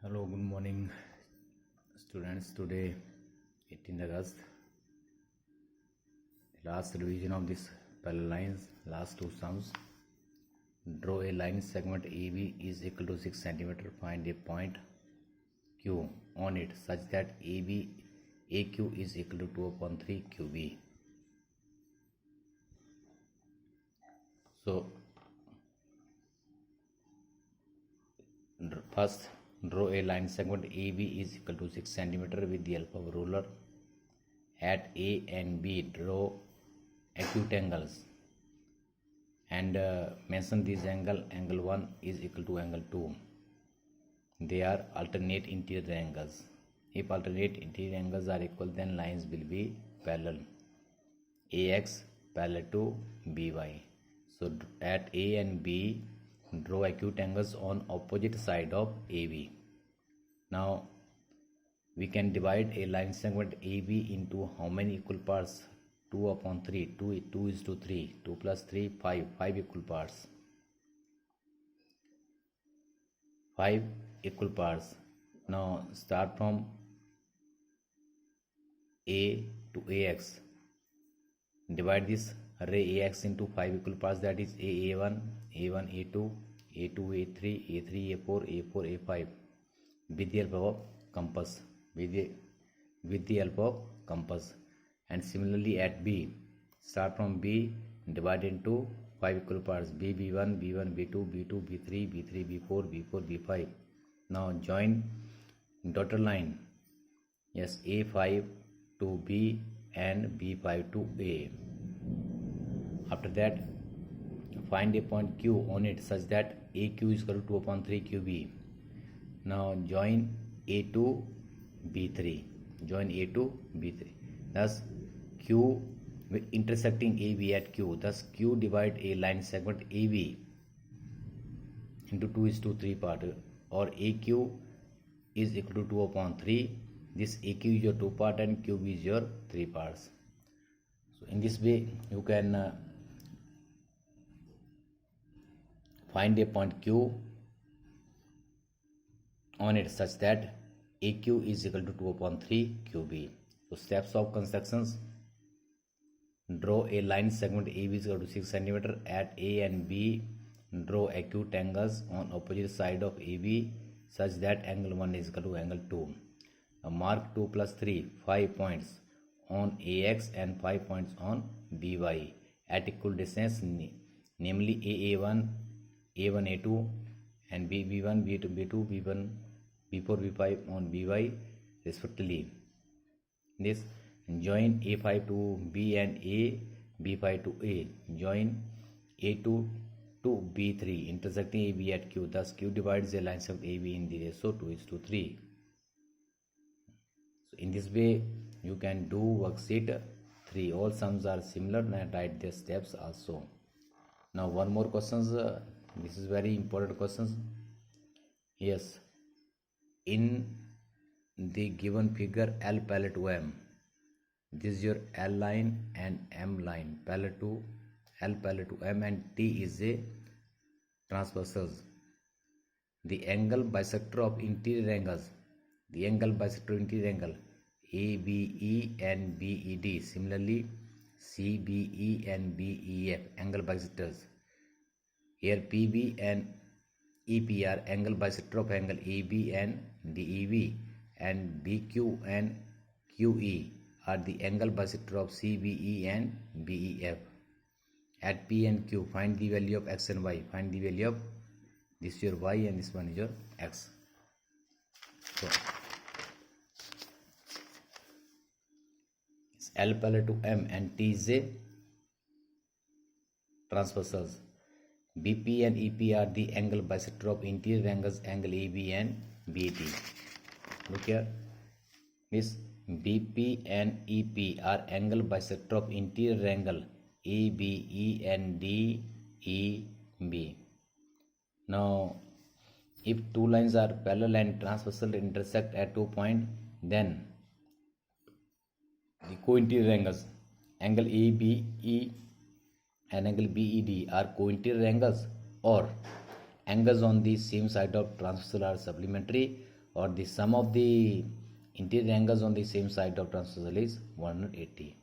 Hello, good morning, students. Today, 18th August, last revision of this parallel lines, last two sums. Draw a line segment AB is equal to 6 centimeter. Find a point Q on it such that AQ is equal to 2 upon 3 QB. So, first, draw a line segment AB is equal to 6 centimeter with the help of ruler. At A and B, draw acute angles and mention this angle 1 is equal to angle 2. They are alternate interior angles. If alternate interior angles are equal, then lines will be parallel. AX parallel to BY. So at A and B, draw acute angles on opposite side of AB. Now we can divide a line segment AB into how many equal parts? 2 upon 3. 2 is to 3. 2 plus 3, 5. 5 equal parts. 5 equal parts. Now start from A to AX. Divide this array AX into 5 equal parts, that is A1, A1, A2, A2, A3, A3, A4, A4, A5 with the help of compass. With the help of compass. And similarly at B, start from B, divide into 5 equal parts, B, B1, B1, B2, B2, B3, B3, B4, B4, B5. Now join dotted line, yes, A5 to B and B5 to A. After that, find a point Q on it such that AQ is equal to 2 upon 3 QB. Now join A to B3. Join A to B3. Thus Q intersecting AB at Q. Thus Q divide a line segment AB into 2 is to 3 part, or AQ is equal to 2 upon 3. This AQ is your 2 part and QB is your 3 parts. So in this way you can find a point Q on it such that AQ is equal to 2 upon 3 QB. So steps of constructions: draw a line segment AB is equal to 6 centimeter. At A and B, draw acute angles on opposite side of AB such that angle 1 is equal to angle 2. Mark 2 plus 3, 5 points on AX and 5 points on BY at equal distance, namely AA1, A1, A2 and B1, B2, B2, B1, B4, B5 on BY respectively. This join A5 to B and A, B5 to A. Join A2 to B3 intersecting AB at Q. Thus Q divides a line segment AB in the ratio 2 is to 3. So in this way you can do worksheet 3. All sums are similar and write the steps also. Now one more questions. This is very important questions. Yes, in the given figure L parallel to M, this is your L line and M line parallel to L parallel to M, and T is a transversals. The angle bisector of interior angles, the angle bisector of interior angle ABE and BED, similarly CBE and BEF angle bisectors. Here PB and EP are angle bisector of angle AB and DEB, and BQ and QE are the angle bisector of CBE and BEF. At P and Q, find the value of X and Y. Find the value of this is your Y and this one is your X. So L parallel to M and T is a transversals. BP and EP are the angle bisector of interior angles, angle AB and BET. Look here, this BP and EP are angle bisector of interior angle ABE and DEB. Now if two lines are parallel and transversal intersect at 2 points, then the co-interior angles angle ABE and angle BED are co-interior angles, or angles on the same side of transversal are supplementary, or the sum of the interior angles on the same side of transversal is 180.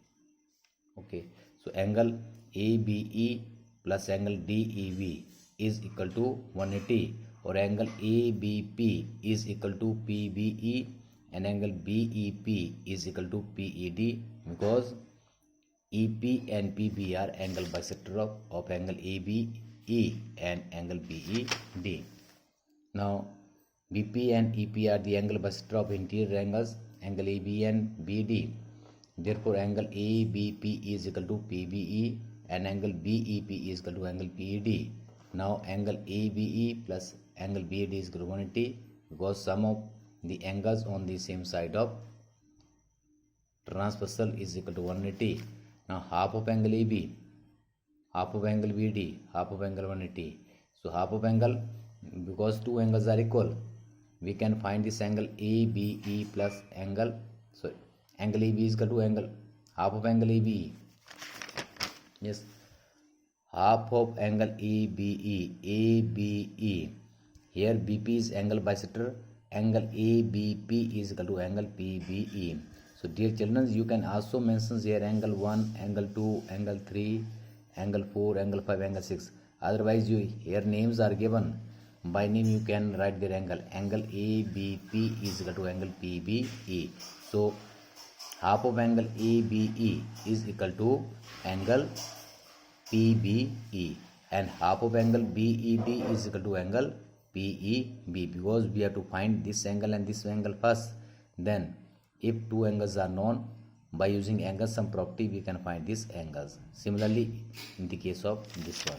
Okay, so angle ABE plus angle DEB is equal to 180, or angle ABP is equal to PBE and angle BEP is equal to PED, because EP and PB are angle bisector of angle ABE and angle BED. Now BP and EP are the angle bisector of interior angles, angle AB and BD. Therefore angle ABP is equal to PBE and angle BEP is equal to angle PED. Now angle ABE plus angle BED is equal to 180, because sum of the angles on the same side of transversal is equal to 180. Now half of angle AB, half of angle BD, half of angle 180. So half of angle, because two angles are equal, we can find this angle ABE plus angle, sorry, angle AB is equal to angle half of angle ABE. Yes, half of angle ABE. Here BP is angle bisector, angle ABP is equal to angle PBE. So dear children, you can also mention here angle 1, angle 2, angle 3, angle 4, angle 5, angle 6. Otherwise here names are given. By name you can write their angle. Angle ABP is equal to angle PBE. So half of angle ABE is equal to angle PBE and half of angle BED is equal to angle PEB, because we have to find this angle and this angle first. Then if two angles are known, by using angle sum property we can find these angles. Similarly in the case of this one.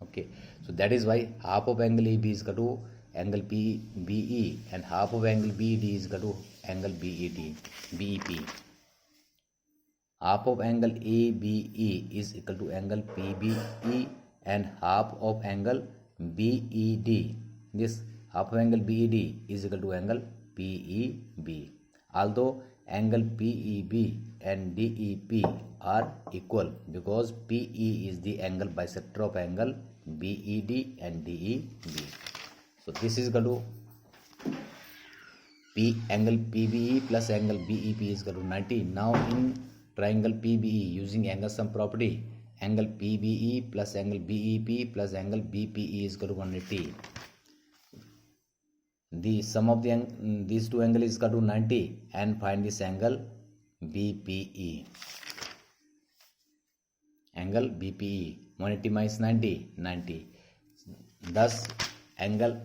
Okay, so that is why half of angle AB is equal to angle PBE and half of angle BED is equal to angle BEP. Half of angle ABE is equal to angle PBE and half of angle BED. This half of angle BED is equal to angle PEB. Although angle PEB and DEP are equal, because PE is the angle bisector of angle BED and DEB. So this is equal to angle PBE plus angle BEP is equal to 90. Now in triangle PBE, using angle sum property, angle PBE plus angle BEP plus angle BPE is equal to 180. The sum of these two angles is equal to 90, and find this angle BPE. Angle BPE, 180 minus 90, 90. Thus angle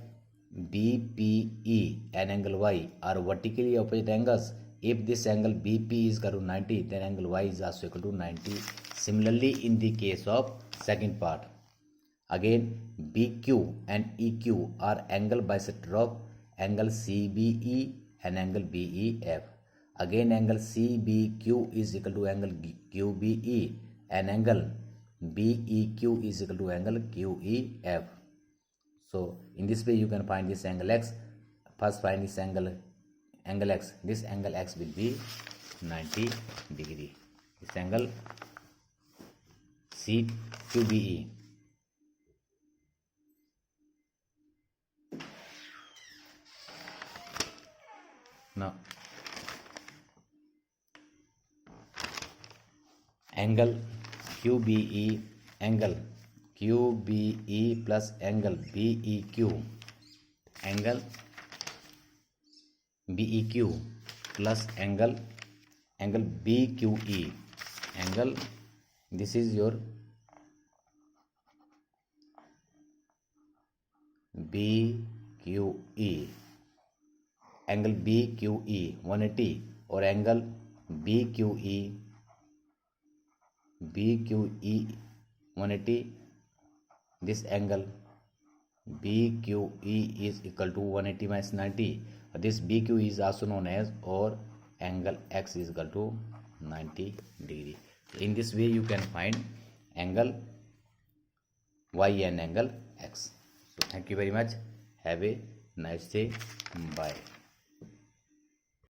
BPE and angle Y are vertically opposite angles. If this angle BP is equal to 90, then angle Y is also equal to 90. Similarly in the case of second part, again BQ and EQ are angle bisector of angle CBE and angle BEF. Again angle CBQ is equal to angle QBE and angle BEQ is equal to angle QEF. So in this way you can find this angle X. First find this angle X. This angle X will be 90 degree. This angle CQBE. Now angle QBE, angle QBE plus angle BEQ, angle BEQ plus angle BQE, angle, this is your BQE, angle BQE 180, or angle BQE 180. This angle BQE is equal to 180 minus 90. This BQ is also known as, or angle X is equal to 90 degree. In this way you can find angle Y and angle X. So thank you very much. Have a nice day. Bye.